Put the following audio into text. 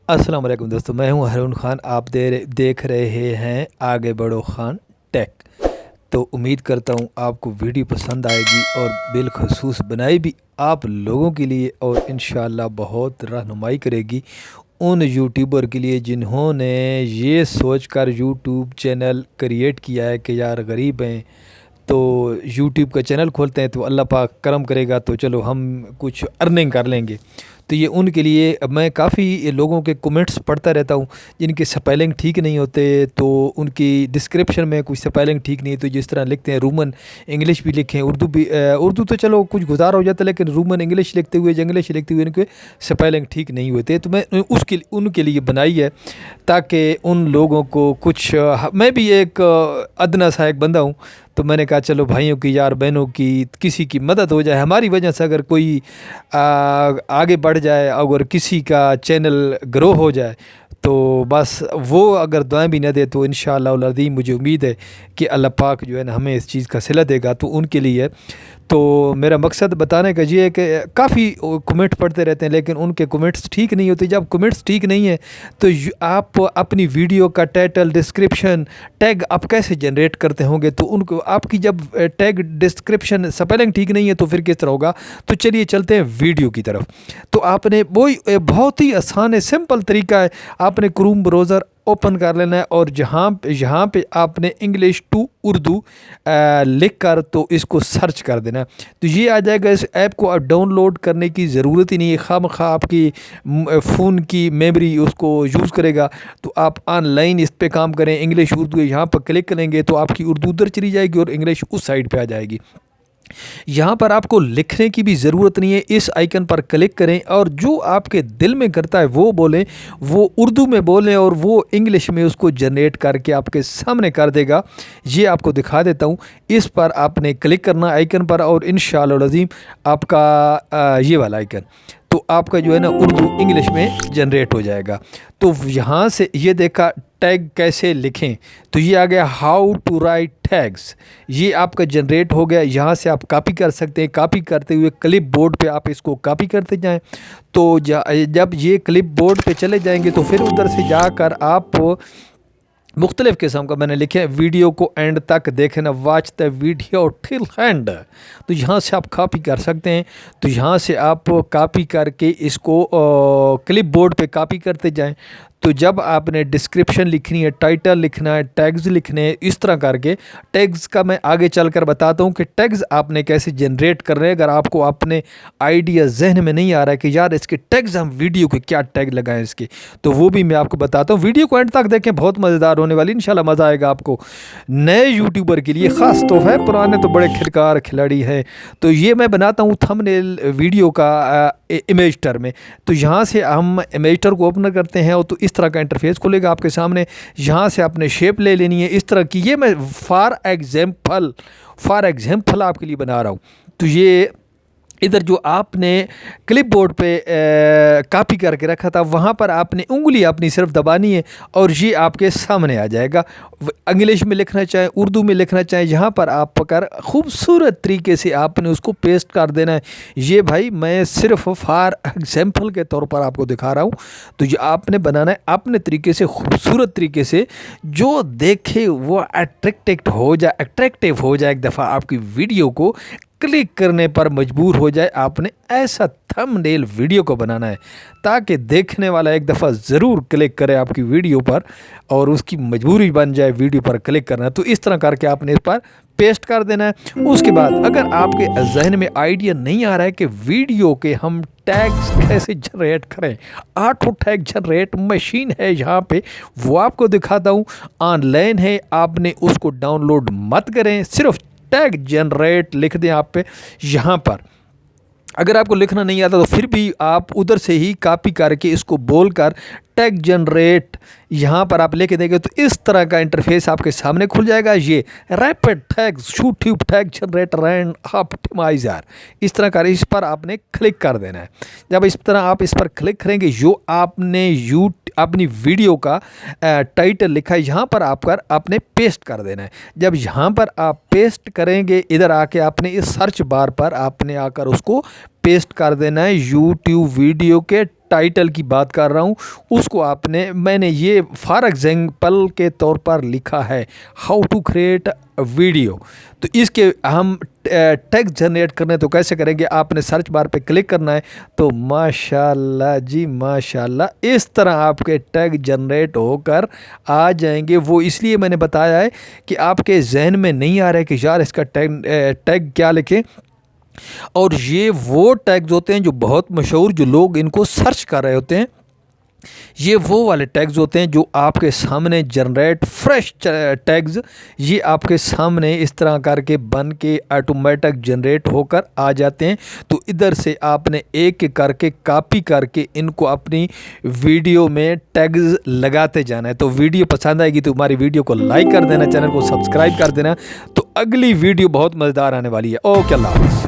अस्सलाम वालेकुम दोस्तों, मैं हूं हारून ख़ान। आप देख रहे हैं आगे बढ़ो ख़ान टेक। तो उम्मीद करता हूं आपको वीडियो पसंद आएगी और बिलखसूस बनाई भी आप लोगों के लिए और इंशाअल्लाह बहुत रहनुमाई करेगी उन यूट्यूबर के लिए जिन्होंने ये सोचकर यूट्यूब चैनल क्रिएट किया है कि यार गरीब हैं तो यूट्यूब का चैनल खोलते हैं तो अल्लाह पाक करम करेगा तो चलो हम कुछ अर्निंग कर लेंगे। तो ये उनके लिए मैं काफ़ी लोगों के कमेंट्स पढ़ता रहता हूँ जिनके स्पेलिंग ठीक नहीं होते, तो उनकी डिस्क्रिप्शन में कुछ स्पेलिंग ठीक नहीं, तो जिस तरह लिखते हैं रूमन इंग्लिश भी लिखें, उर्दू भी उर्दू तो चलो कुछ गुजारा हो जाता है, लेकिन रूमन इंग्लिश लिखते हुए जंग्लिश लिखते हुए इनके स्पेलिंग ठीक नहीं होते। तो मैं उसके उनके लिए बनाई है ताकि उन लोगों को कुछ मैं भी एक अदना सा एक बंदा हूँ, तो मैंने कहा चलो भाइयों की यार बहनों की किसी की मदद हो जाए हमारी वजह से, अगर कोई आगे बढ़ जाए, अगर किसी का चैनल ग्रो हो जाए तो बस वो अगर दुआएं भी न दे तो इंशाअल्लाह अज़ीम मुझे उम्मीद है कि अल्लाह पाक जो है ना हमें इस चीज़ का सिला देगा। तो उनके लिए तो मेरा मकसद बताने का ये है कि काफ़ी कमेंट पढ़ते रहते हैं लेकिन उनके कमेंट्स ठीक नहीं होते। जब कमेंट्स ठीक नहीं है तो आप अपनी वीडियो का टाइटल डिस्क्रिप्शन टैग आप कैसे जनरेट करते होंगे, तो उनको आपकी जब टैग डिस्क्रिप्शन स्पेलिंग ठीक नहीं है तो फिर किस तरह होगा। तो चलिए चलते हैं वीडियो की तरफ। तो आपने वही बहुत ही आसान है, सिंपल तरीका है, आपने क्रोम ब्राउज़र ओपन कर लेना है और यहाँ पे आपने इंग्लिश टू उर्दू लिख कर तो इसको सर्च कर देना है, तो ये आ जाएगा। इस ऐप को डाउनलोड करने की ज़रूरत ही नहीं है, खामखा आपकी फ़ोन की मेमोरी उसको यूज़ करेगा। तो आप ऑनलाइन इस पे काम करें, इंग्लिश उर्दू यहाँ पर क्लिक करेंगे तो आपकी उर्दू उधर चली जाएगी और इंग्लिश उस साइड पे आ जाएगी। यहाँ पर आपको लिखने की भी ज़रूरत नहीं है, इस आइकन पर क्लिक करें और जो आपके दिल में करता है वो बोलें, वो उर्दू में बोलें और वो इंग्लिश में उसको जनरेट करके आपके सामने कर देगा। ये आपको दिखा देता हूँ, इस पर आपने क्लिक करना आइकन पर और इंशाअल्लाह अज़ीम आपका ये वाला आइकन तो आपका जो है ना उर्दू इंग्लिश में जनरेट हो जाएगा। तो यहाँ से ये देखा टैग कैसे लिखें, तो ये आ गया हाउ टू राइट टैग्स, ये आपका जनरेट हो गया। यहाँ से आप कॉपी कर सकते हैं, कॉपी करते हुए क्लिप बोर्ड पर आप इसको कॉपी करते जाएं। तो जब ये क्लिप बोर्ड पर चले जाएंगे तो फिर उधर से जाकर आप मुख्तलिफ़ किस्म का मैंने लिखे वीडियो को एंड तक देखना, watch the video till and, तो यहाँ से आप कॉपी कर सकते हैं। तो यहाँ से आप कॉपी करके इसको क्लिप बोर्ड पे कॉपी करते जाएं। तो जब आपने डिस्क्रिप्शन लिखनी है, टाइटल लिखना है, टैग्स लिखने हैं, इस तरह करके टैग्स का मैं आगे चलकर बताता हूँ कि टैग्स आपने कैसे जनरेट कर रहे हैं। अगर आपको अपने आइडिया जहन में नहीं आ रहा है कि यार इसके टैग्स हम वीडियो के क्या टैग लगाएं इसके, तो वो भी मैं आपको बताता हूँ। वीडियो को एंड तक देखें, बहुत मज़ेदार होने वाली, इंशाल्लाह मज़ा आएगा आपको। नए यूट्यूबर के लिए ख़ास तोहफ़ा है, पुराने तो बड़े खिलकार खिलाड़ी हैं। तो ये मैं बनाता हूँ थंबनेल वीडियो का इमेजटर में। तो यहाँ से हम इमेजटर को ओपन करते हैं और तो इस तरह का इंटरफेस खुलेगा आपके सामने। यहाँ से आपने शेप ले लेनी है इस तरह की, ये मैं फॉर एग्जाम्पल आपके लिए बना रहा हूँ। तो ये इधर जो आपने क्लिप बोर्ड पे कॉपी करके रखा था वहाँ पर आपने उंगली अपनी सिर्फ दबानी है और ये आपके सामने आ जाएगा। इंग्लिश में लिखना चाहें, उर्दू में लिखना चाहें, यहाँ पर आप पकड़ खूबसूरत तरीके से आपने उसको पेस्ट कर देना है। ये भाई मैं सिर्फ फॉर एग्जाम्पल के तौर पर आपको दिखा रहा हूँ। तो ये आपने बनाना है अपने तरीके से, खूबसूरत तरीके से, जो देखे वो अट्रैक्टिव हो जाए, एक दफ़ा आपकी वीडियो को क्लिक करने पर मजबूर हो जाए। आपने ऐसा थंबनेल वीडियो को बनाना है ताकि देखने वाला एक दफ़ा ज़रूर क्लिक करे आपकी वीडियो पर और उसकी मजबूरी बन जाए वीडियो पर क्लिक करना। तो इस तरह करके आपने इस पर पेस्ट कर देना है। उसके बाद अगर आपके जहन में आइडिया नहीं आ रहा है कि वीडियो के हम टैग्स कैसे जनरेट करें, ऑटो टैग जनरेट मशीन है यहाँ पे, वो आपको दिखाता हूँ, ऑनलाइन है, आपने उसको डाउनलोड मत करें, सिर्फ टैग जनरेट लिख दें आप पे यहाँ पर। अगर आपको लिखना नहीं आता तो फिर भी आप उधर से ही कॉपी करके इसको बोलकर टैग जनरेट यहाँ पर आप लेके देंगे तो इस तरह का इंटरफेस आपके सामने खुल जाएगा। ये rapid tags YouTube tag generator and optimiser, इस तरह का, इस पर आपने क्लिक कर देना है। जब इस तरह आप इस पर क्लिक करेंगे, जो आपने अपनी वीडियो का टाइटल लिखा है यहाँ पर आपने पेस्ट कर देना है। जब यहाँ पर आप पेस्ट करेंगे, इधर आके आपने इस सर्च बार पर आपने आकर उसको पेस्ट कर देना है यूट्यूब वीडियो के टाइटल की बात कर रहा हूँ उसको मैंने ये फॉर एग्जांपल के तौर पर लिखा है हाउ टू क्रिएट वीडियो। तो इसके हम टेक्स्ट जनरेट करने तो कैसे करेंगे, आपने सर्च बार पे क्लिक करना है तो माशाल्लाह जी माशाल्लाह इस तरह आपके टैग जनरेट होकर आ जाएंगे। वो इसलिए मैंने बताया है कि आपके जहन में नहीं आ रहा है कि यार इसका टैग क्या लिखें। और ये वो टैग्स होते हैं जो बहुत मशहूर, जो लोग इनको सर्च कर रहे होते हैं, ये वो वाले टैग्स होते हैं जो आपके सामने जनरेट फ्रेश टैग्स ये आपके सामने इस तरह करके बन के ऑटोमेटिक जनरेट होकर आ जाते हैं। तो इधर से आपने एक एक करके कॉपी करके इनको अपनी वीडियो में टैग्स लगाते जाना है। तो वीडियो पसंद आएगी तो हमारी वीडियो को लाइक कर देना, चैनल को सब्सक्राइब कर देना। तो अगली वीडियो बहुत मज़ेदार आने वाली है। ओके, अल्लाह हाफ़िज़।